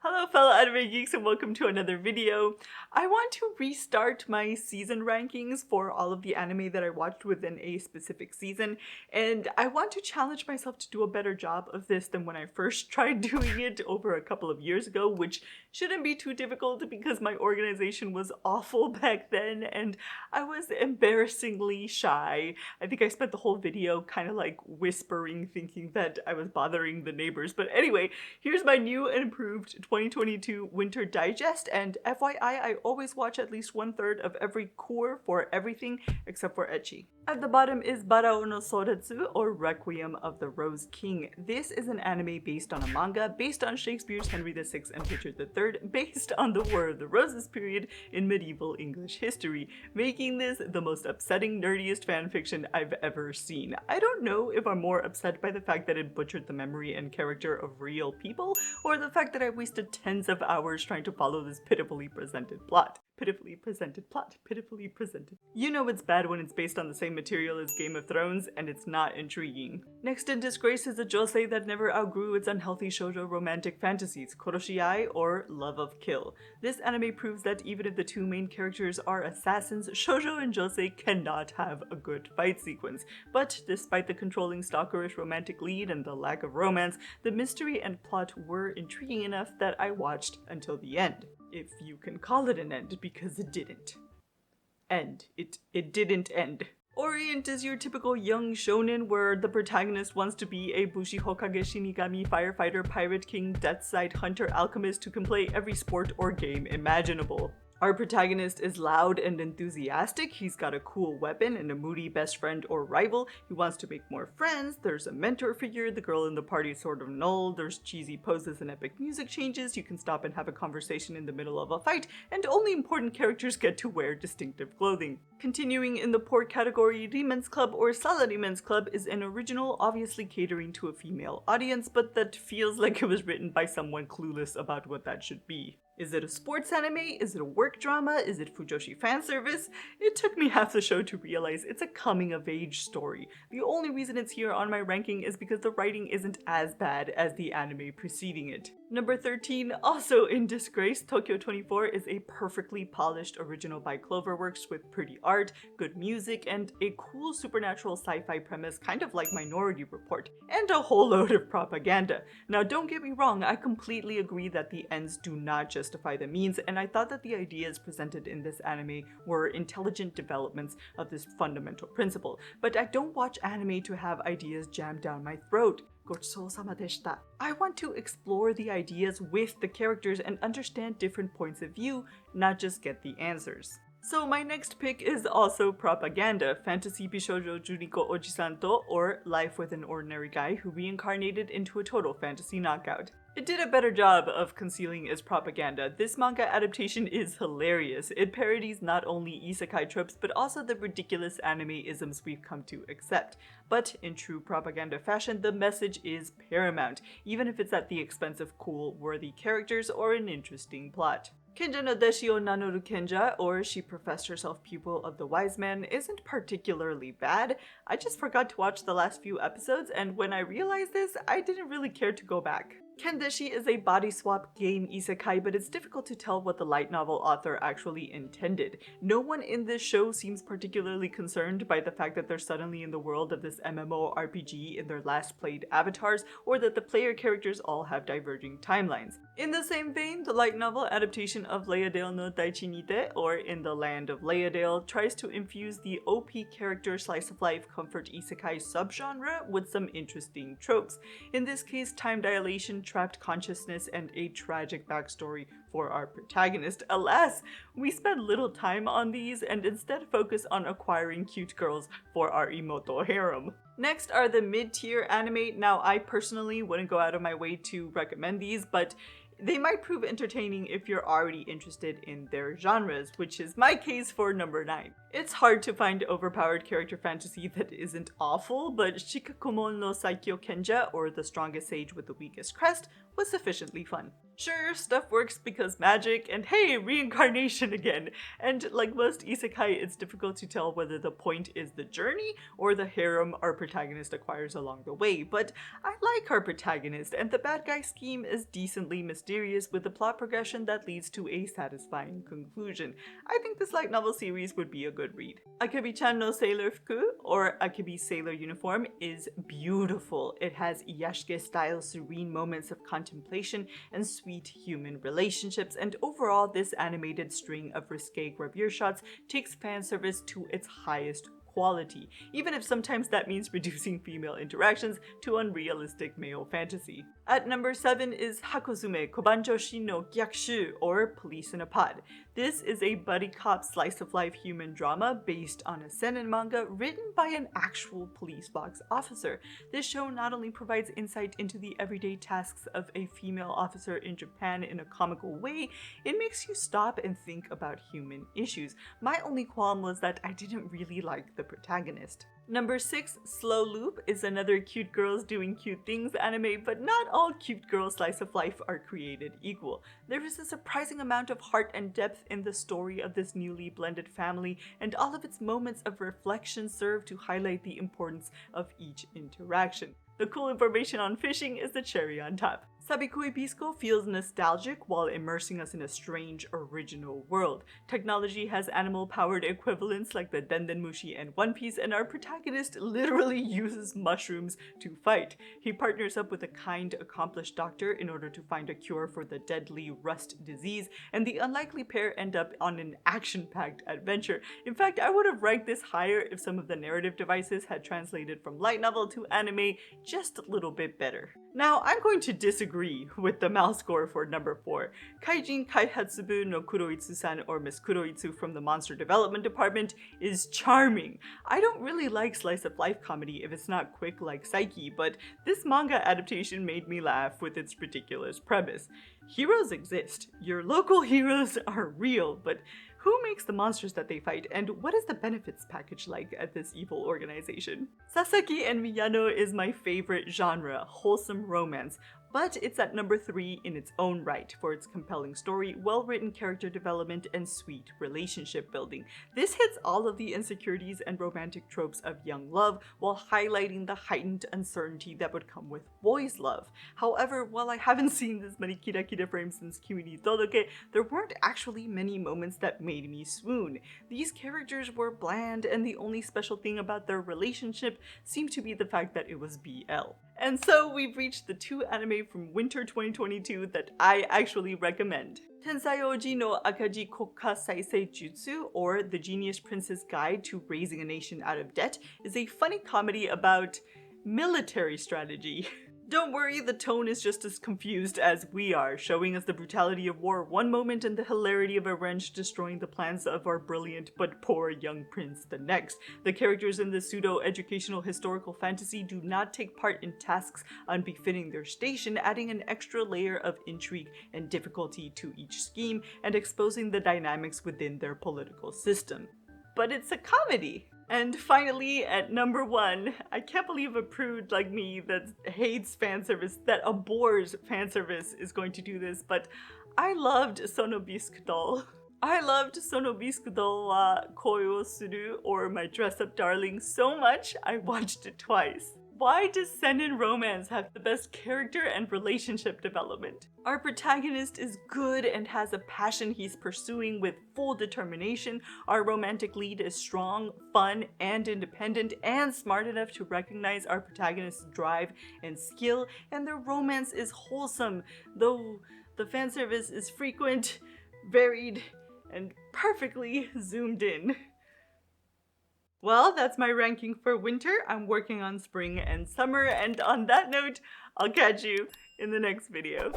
Hello fellow anime geeks and welcome to another video. I want to restart my season rankings for all of the anime that I watched within a specific season, and I want to challenge myself to do a better job of this than when I first tried doing it over a couple of years ago, which shouldn't be too difficult because my organization was awful back then and I was embarrassingly shy. I think I spent the whole video kind of like whispering, thinking that I was bothering the neighbors, but anyway, here's my new and improved 2022 Winter Digest, and FYI, I always watch at least 1/3 of every core for everything except for ecchi. At the bottom is BARAOU no SOURETSU, or Requiem of the Rose King. This is an anime based on a manga, based on Shakespeare's Henry VI and Richard III, based on the War of the Roses period in medieval English history, making this the most upsetting, nerdiest fanfiction I've ever seen. I don't know if I'm more upset by the fact that it butchered the memory and character of real people, or the fact that I wasted tens of hours trying to follow this pitifully presented plot. Pitifully presented plot. Pitifully presented. You know it's bad when it's based on the same material as Game of Thrones, and it's not intriguing. Next in disgrace is a josei that never outgrew its unhealthy shoujo romantic fantasies, KOROSHI, or Love of Kill. This anime proves that even if the two main characters are assassins, shoujo and josei cannot have a good fight sequence. But despite the controlling stalkerish romantic lead and the lack of romance, the mystery and plot were intriguing enough that I watched until the end. If you can call it an end, because it didn't end. It didn't end. Orient is your typical young shonen where the protagonist wants to be a Bushi Hokage Shinigami firefighter pirate king deathside hunter alchemist who can play every sport or game imaginable. Our protagonist is loud and enthusiastic, he's got a cool weapon and a moody best friend or rival, he wants to make more friends, there's a mentor figure, the girl in the party is sort of null, there's cheesy poses and epic music changes, you can stop and have a conversation in the middle of a fight, and only important characters get to wear distinctive clothing. Continuing in the poor category, RYMAN'S Club or Salaryman's Club is an original obviously catering to a female audience, but that feels like it was written by someone clueless about what that should be. Is it a sports anime? Is it a work drama? Is it Fujoshi fan service? It took me half the show to realize it's a coming-of-age story. The only reason it's here on my ranking is because the writing isn't as bad as the anime preceding it. Number 13, also in disgrace, Tokyo 24 is a perfectly polished original by Cloverworks with pretty art, good music, and a cool supernatural sci-fi premise kind of like Minority Report, and a whole load of propaganda. Now don't get me wrong, I completely agree that the ends do not justify the means, and I thought that the ideas presented in this anime were intelligent developments of this fundamental principle, but I don't watch anime to have ideas jammed down my throat. I want to explore the ideas with the characters and understand different points of view, not just get the answers. So my next pick is also propaganda, Fantasy BISHOUJO JUNIKU OJISAN to, or Life with an Ordinary Guy Who Reincarnated into a Total Fantasy Knockout. It did a better job of concealing its propaganda. This manga adaptation is hilarious. It parodies not only isekai tropes, but also the ridiculous anime-isms we've come to accept. But in true propaganda fashion, the message is paramount, even if it's at the expense of cool, worthy characters or an interesting plot. KENJA no DESHI o NANORU KENJA, or She Professed Herself Pupil of the Wise Man, isn't particularly bad. I just forgot to watch the last few episodes, and when I realized this, I didn't really care to go back. Kendeshi is a body swap game isekai, but it's difficult to tell what the light novel author actually intended. No one in this show seems particularly concerned by the fact that they're suddenly in the world of this MMORPG in their last played avatars, or that the player characters all have diverging timelines. In the same vein, the light novel adaptation of Leadale no DAICHI NITE, or In the Land of Leadale, tries to infuse the OP character slice-of-life comfort isekai subgenre with some interesting tropes. In this case, time dilation, trapped consciousness, and a tragic backstory for our protagonist. Alas, we spend little time on these and instead focus on acquiring cute girls for our imoto harem. Next are the mid-tier anime. Now, I personally wouldn't go out of my way to recommend these, but they might prove entertaining if you're already interested in their genres, which is my case for number 9. It's hard to find overpowered character fantasy that isn't awful, but Shikakumon no Saikyo Kenja, or The Strongest Sage with the Weakest Crest, was sufficiently fun. Sure, stuff works because magic, and hey, reincarnation again. And like most isekai, it's difficult to tell whether the point is the journey or the harem our protagonist acquires along the way, but I like our protagonist, and the bad guy scheme is decently mysterious with a plot progression that leads to a satisfying conclusion. I think this light novel series would be a good read. AKEBI-CHAN no SAILOR-FUKU, or Akebi Sailor Uniform, is beautiful. It has Yasuke-style serene moments of contemplation and sweet human relationships, and overall this animated string of risque gravure shots takes fan service to its highest quality, even if sometimes that means reducing female interactions to unrealistic male fantasy. At number 7 is HAKOZUME KOBAN JOSHI no GYAKUSHUU, or Police in a Pod. This is a buddy cop slice-of-life human drama based on a seinen manga written by an actual police box officer. This show not only provides insight into the everyday tasks of a female officer in Japan in a comical way, it makes you stop and think about human issues. My only qualm was that I didn't really like the protagonist. Number 6, Slow Loop, is another cute girls doing cute things anime, but not all cute girl slice of life are created equal. There is a surprising amount of heart and depth in the story of this newly blended family, and all of its moments of reflection serve to highlight the importance of each interaction. The cool information on fishing is the cherry on top. Sabikui Bisco feels nostalgic while immersing us in a strange, original world. Technology has animal-powered equivalents like the Dendenmushi and One Piece, and our protagonist literally uses mushrooms to fight. He partners up with a kind, accomplished doctor in order to find a cure for the deadly rust disease, and the unlikely pair end up on an action-packed adventure. In fact, I would have ranked this higher if some of the narrative devices had translated from light novel to anime just a little bit better. Now, I'm going to disagree with the mouse score for number 4. KAIJIN KAIHATSU-BU no KUROITSU-SAN, or Miss Kuroitsu from the Monster Development Department, is charming. I don't really like slice of life comedy if it's not quick like Psyche, but this manga adaptation made me laugh with its ridiculous premise. Heroes exist. Your local heroes are real, but who makes the monsters that they fight, and what is the benefits package like at this evil organization? Sasaki and Miyano is my favorite genre, wholesome romance, but it's at number 3 in its own right for its compelling story, well-written character development, and sweet relationship building. This hits all of the insecurities and romantic tropes of young love while highlighting the heightened uncertainty that would come with boys' love. However, while I haven't seen this many Kira Kira frames since Kimi ni Todoke, there weren't actually many moments that made me swoon. These characters were bland, and the only special thing about their relationship seemed to be the fact that it was BL. And so we've reached the 2 anime from winter 2022 that I actually recommend. Tensai Oji no Akaji Kokka Saisei Jutsu, or The Genius Prince's Guide to Raising a Nation Out of Debt, is a funny comedy about military strategy. Don't worry, the tone is just as confused as we are, showing us the brutality of war one moment and the hilarity of a wrench destroying the plans of our brilliant but poor young prince the next. The characters in this pseudo-educational historical fantasy do not take part in tasks unbefitting their station, adding an extra layer of intrigue and difficulty to each scheme and exposing the dynamics within their political system. But it's a comedy! And finally, at number 1, I can't believe a prude like me that hates fanservice, that abhors fanservice, is going to do this, but I loved Sonobisque Doll. I loved Sonobisque Doll wa Koi wo Suru, or My Dress-Up Darling, so much I watched it twice. Why does seinen romance have the best character and relationship development? Our protagonist is good and has a passion he's pursuing with full determination. Our romantic lead is strong, fun, and independent, and smart enough to recognize our protagonist's drive and skill, and their romance is wholesome, though the fanservice is frequent, varied, and perfectly zoomed in. Well, that's my ranking for winter. I'm working on spring and summer, and on that note, I'll catch you in the next video.